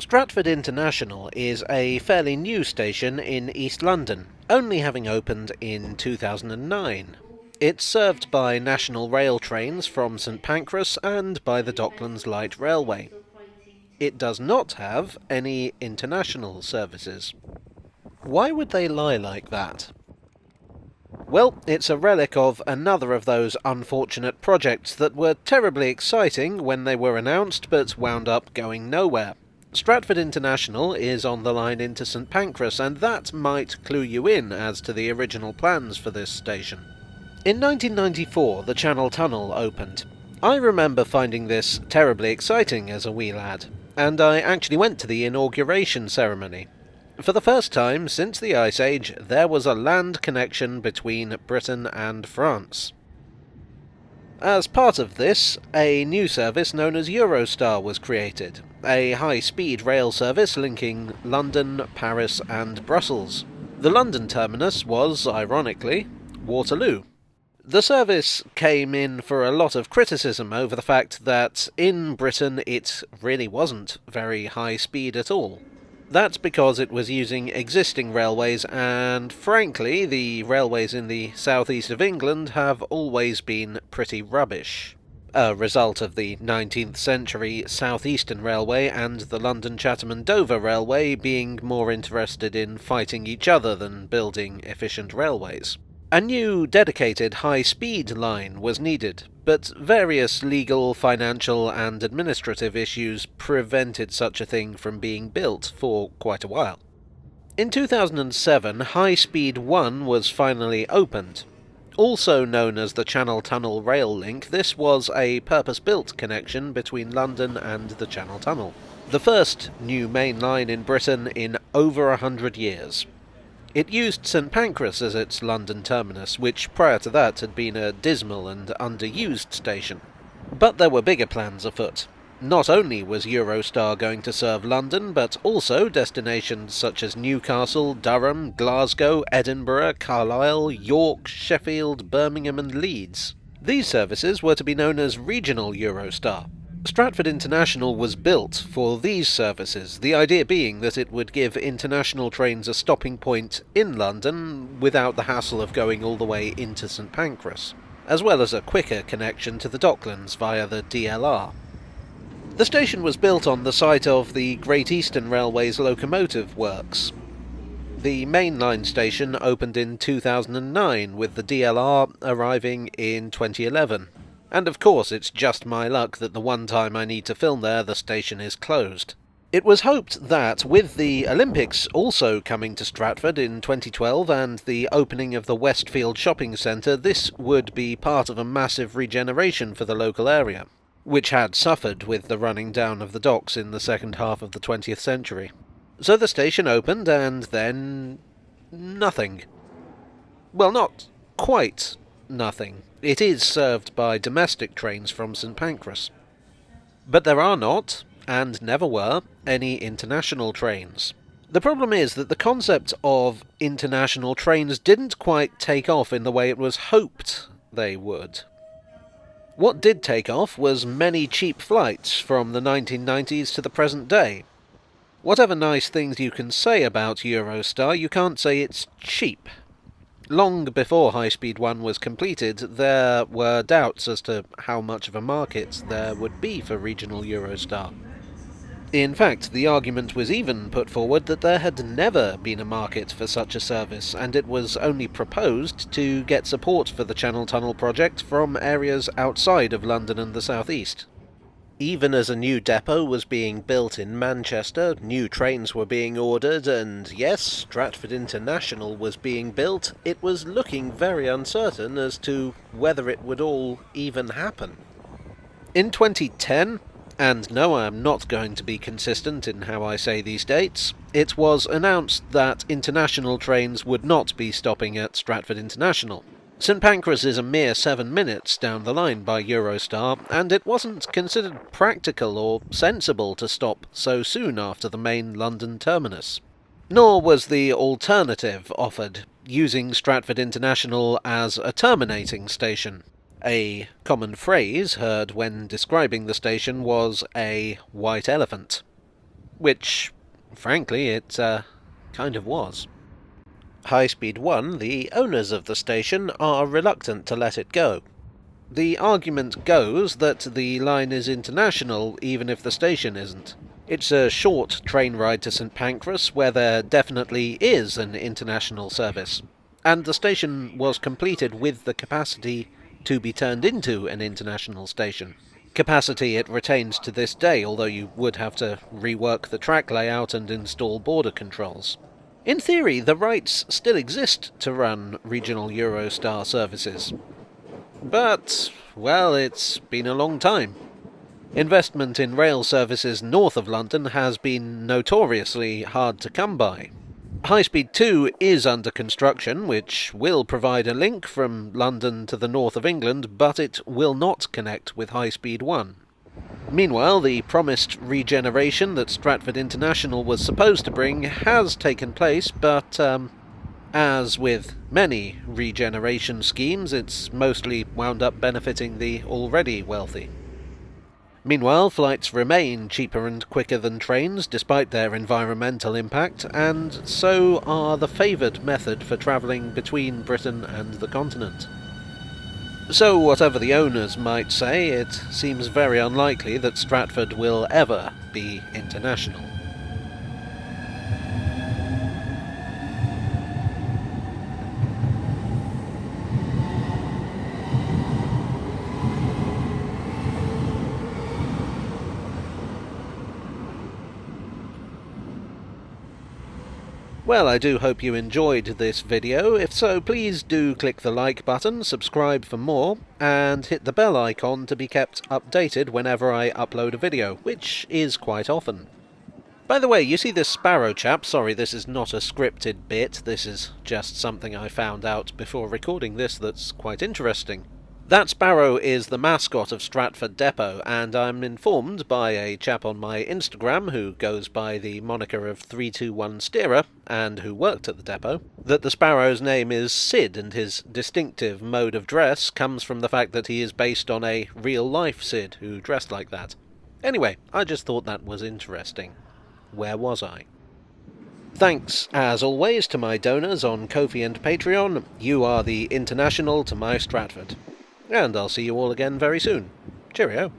Stratford International is a fairly new station in East London, only having opened in 2009. It's served by National Rail trains from St Pancras and by the Docklands Light Railway. It does not have any international services. Why would they lie like that? Well, it's a relic of another of those unfortunate projects that were terribly exciting when they were announced but wound up going nowhere. Stratford International is on the line into St Pancras, and that might clue you in as to the original plans for this station. In 1994, the Channel Tunnel opened. I remember finding this terribly exciting as a wee lad, and I actually went to the inauguration ceremony. For the first time since the Ice Age, there was a land connection between Britain and France. As part of this, a new service known as Eurostar was created, a high-speed rail service linking London, Paris and Brussels. The London terminus was, ironically, Waterloo. The service came in for a lot of criticism over the fact that in Britain it really wasn't very high speed at all. That's because it was using existing railways, and frankly, the railways in the southeast of England have always been pretty rubbish. A result of the 19th century South Eastern Railway and the London Chatham and Dover Railway being more interested in fighting each other than building efficient railways. A new dedicated high-speed line was needed, but various legal, financial and administrative issues prevented such a thing from being built for quite a while. In 2007, High Speed 1 was finally opened. Also known as the Channel Tunnel Rail Link, this was a purpose-built connection between London and the Channel Tunnel. The first new main line in Britain in over 100 years. It used St Pancras as its London terminus, which prior to that had been a dismal and underused station. But there were bigger plans afoot. Not only was Eurostar going to serve London, but also destinations such as Newcastle, Durham, Glasgow, Edinburgh, Carlisle, York, Sheffield, Birmingham and Leeds. These services were to be known as Regional Eurostar. Stratford International was built for these services, the idea being that it would give international trains a stopping point in London without the hassle of going all the way into St Pancras, as well as a quicker connection to the Docklands via the DLR. The station was built on the site of the Great Eastern Railway's locomotive works. The main line station opened in 2009, with the DLR arriving in 2011. And of course it's just my luck that the one time I need to film there, the station is closed. It was hoped that, with the Olympics also coming to Stratford in 2012 and the opening of the Westfield shopping centre, this would be part of a massive regeneration for the local area, which had suffered with the running down of the docks in the second half of the 20th century. So the station opened, and then nothing. Well, not quite nothing. It is served by domestic trains from St Pancras. But there are not, and never were, any international trains. The problem is that the concept of international trains didn't quite take off in the way it was hoped they would. What did take off was many cheap flights from the 1990s to the present day. Whatever nice things you can say about Eurostar, you can't say it's cheap. Long before High Speed 1 was completed, there were doubts as to how much of a market there would be for regional Eurostar. In fact, the argument was even put forward that there had never been a market for such a service, and it was only proposed to get support for the Channel Tunnel project from areas outside of London and the South East. Even as a new depot was being built in Manchester, new trains were being ordered, and yes, Stratford International was being built, it was looking very uncertain as to whether it would all even happen. In 2010, and no, I am not going to be consistent in how I say these dates, it was announced that international trains would not be stopping at Stratford International. St Pancras is a mere 7 minutes down the line by Eurostar, and it wasn't considered practical or sensible to stop so soon after the main London terminus. Nor was the alternative offered, using Stratford International as a terminating station. A common phrase heard when describing the station was a white elephant. which, frankly, it kind of was. High Speed 1, the owners of the station, are reluctant to let it go. The argument goes that the line is international even if the station isn't. It's a short train ride to St Pancras where there definitely is an international service, and the station was completed with the capacity to be turned into an international station. Capacity it retains to this day, although you would have to rework the track layout and install border controls. In theory, the rights still exist to run regional Eurostar services. But, well, it's been a long time. Investment in rail services north of London has been notoriously hard to come by. High Speed 2 is under construction, which will provide a link from London to the north of England, but it will not connect with High Speed 1. Meanwhile, the promised regeneration that Stratford International was supposed to bring has taken place, but, as with many regeneration schemes, it's mostly wound up benefiting the already wealthy. Meanwhile, flights remain cheaper and quicker than trains, despite their environmental impact, and so are the favoured method for travelling between Britain and the continent. So, whatever the owners might say, it seems very unlikely that Stratford will ever be international. Well, I do hope you enjoyed this video. If so, please do click the like button, subscribe for more, and hit the bell icon to be kept updated whenever I upload a video, which is quite often. By the way, you see this sparrow chap? Sorry, this is not a scripted bit, this is just something I found out before recording this that's quite interesting. That sparrow is the mascot of Stratford Depot, and I'm informed by a chap on my Instagram who goes by the moniker of 321 Steerer, and who worked at the depot, that the sparrow's name is Sid, and his distinctive mode of dress comes from the fact that he is based on a real-life Sid who dressed like that. Anyway, I just thought that was interesting. Where was I? Thanks, as always, to my donors on Ko-fi and Patreon. You are the international to my Stratford. And I'll see you all again very soon. Cheerio.